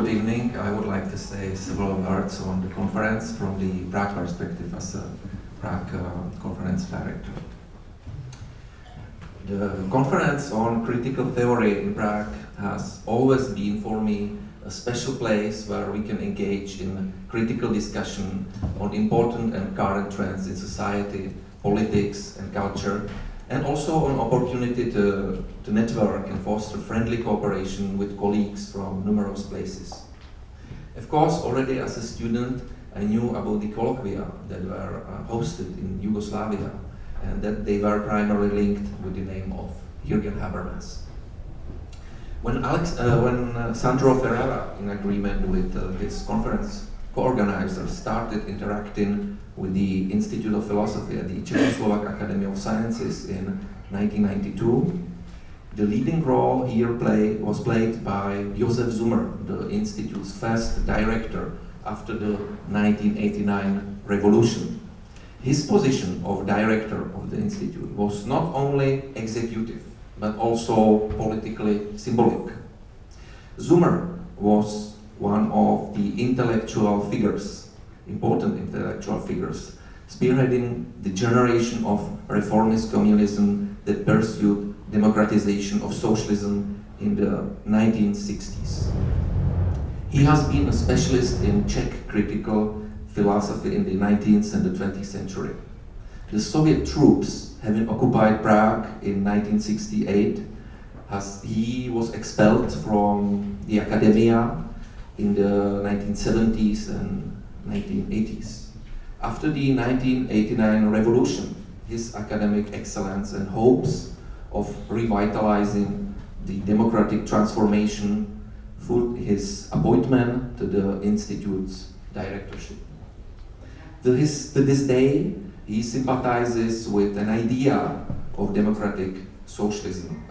good evening. I would like to say several words on the conference from the Prague perspective as a Prague conference director. The conference on critical theory in Prague has always been for me a special place where we can engage in critical discussion on important and current trends in society, politics and culture, and also an opportunity to network and foster friendly cooperation with colleagues from numerous places. Of course, already as a student, I knew about the colloquia that were hosted in Yugoslavia, and that they were primarily linked with the name of Jürgen Habermas. When Sandro Ferrara, in agreement with his conference co-organizers, started interacting with the Institute of Philosophy at the Czechoslovak Academy of Sciences in 1992, the leading role here was played by Josef Zummer, the Institute's first director after the 1989 revolution. His position of director of the Institute was not only executive, but also politically symbolic. Zummer was one of the important intellectual figures, spearheading the generation of reformist communism that pursued democratization of socialism in the 1960s. He has been a specialist in Czech critical philosophy in the 19th and the 20th century. The Soviet troops, having occupied Prague in 1968, he was expelled from the academia in the 1970s and 1980s. After the 1989 revolution, his academic excellence and hopes of revitalizing the democratic transformation fueled his appointment to the Institute's directorship. To this day, he sympathizes with an idea of democratic socialism.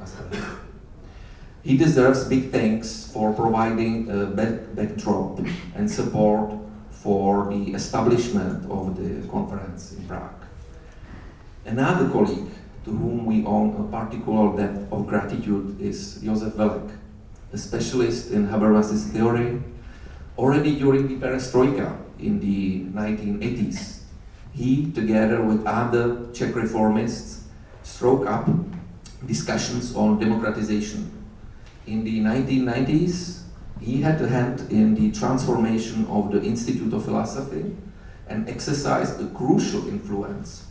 He deserves big thanks for providing a backdrop and support for the establishment of the conference in Prague. Another colleague to whom we owe a particular debt of gratitude is Josef Velek, a specialist in Habermas's theory. Already during the perestroika in the 1980s, he, together with other Czech reformists, struck up discussions on democratization. In the 1990s, he had a hand in the transformation of the Institute of Philosophy and exercised a crucial influence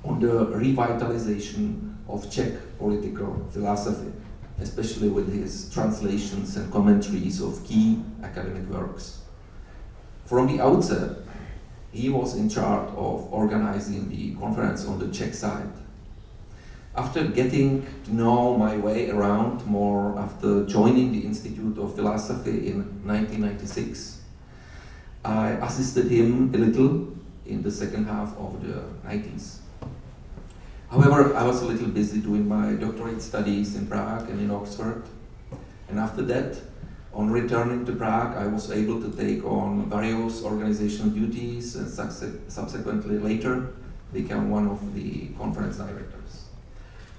on the revitalization of Czech political philosophy, especially with his translations and commentaries of key academic works. From the outset, he was in charge of organizing the conference on the Czech side. After getting to know my way around more after joining the Institute of Philosophy in 1996, I assisted him a little in the second half of the 90s. However, I was a little busy doing my doctorate studies in Prague and in Oxford. And after that, on returning to Prague, I was able to take on various organizational duties and subsequently later become one of the conference directors.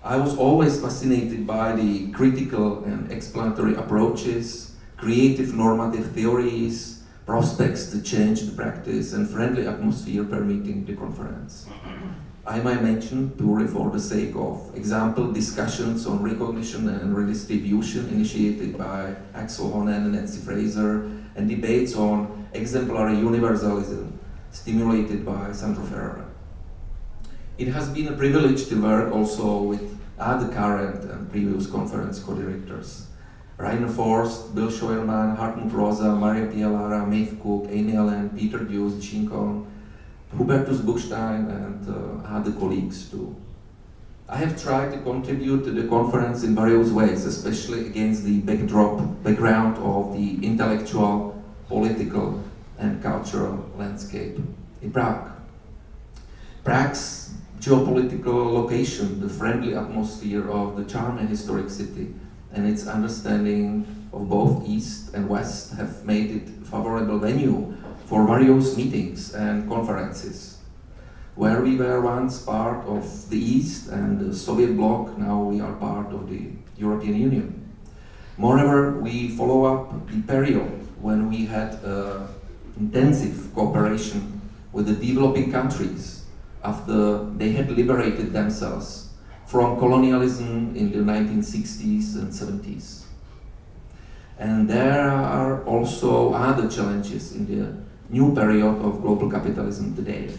I was always fascinated by the critical and explanatory approaches, creative normative theories, prospects to change the practice, and friendly atmosphere permeating the conference. I might mention, purely for the sake of example, discussions on recognition and redistribution initiated by Axel Honen and Nancy Fraser, and debates on exemplary universalism stimulated by Sandro Ferrara. It has been a privilege to work also with other current and previous conference co-directors. Rainer Forst, Bill Scheuermann, Hartmut Rosa, Maria Pielara, Maeve Cook, Amy Allen, Peter Deuce, Jean Kohn, Hubertus Buchstein, and other colleagues too. I have tried to contribute to the conference in various ways, especially against the background of the intellectual, political, and cultural landscape in Prague. Prague's geopolitical location, the friendly atmosphere of the charming historic city, and its understanding of both East and West have made it a favorable venue for various meetings and conferences. Where we were once part of the East and the Soviet bloc, now we are part of the European Union. Moreover, we follow up the period when we had intensive cooperation with the developing countries after they had liberated themselves from colonialism in the 1960s and 70s. And there are also other challenges in the new period of global capitalism today.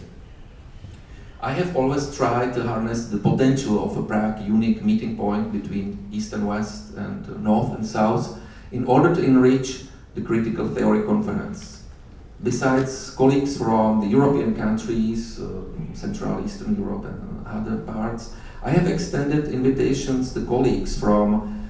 I have always tried to harness the potential of a Prague unique meeting point between East and West and North and South in order to enrich the critical theory conference. Besides colleagues from the European countries, Central Eastern Europe and other parts, I have extended invitations to colleagues from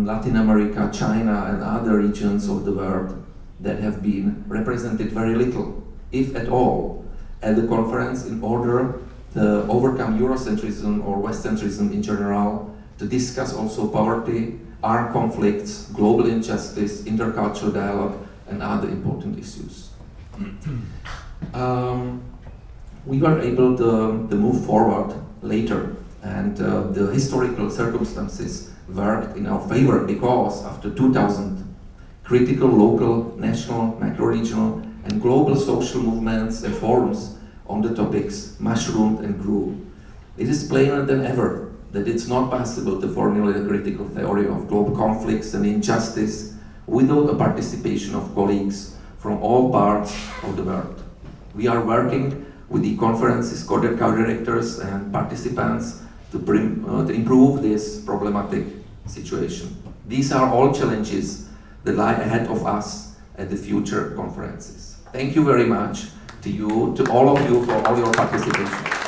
Latin America, China and other regions of the world that have been represented very little, if at all, at the conference in order to overcome Eurocentrism or Westcentrism in general, to discuss also poverty, armed conflicts, global injustice, intercultural dialogue, and other important issues. We were able to move forward later, and the historical circumstances worked in our favor because after 2000, critical local, national, macro-regional, and global social movements and forums on the topics mushroomed and grew. It is plainer than ever that it's not possible to formulate a critical theory of global conflicts and injustice without the participation of colleagues from all parts of the world. We are working with the conference's co-directors and participants to improve this problematic situation. These are all challenges that lie ahead of us at the future conferences. Thank you very much to you, to all of you for all your participation.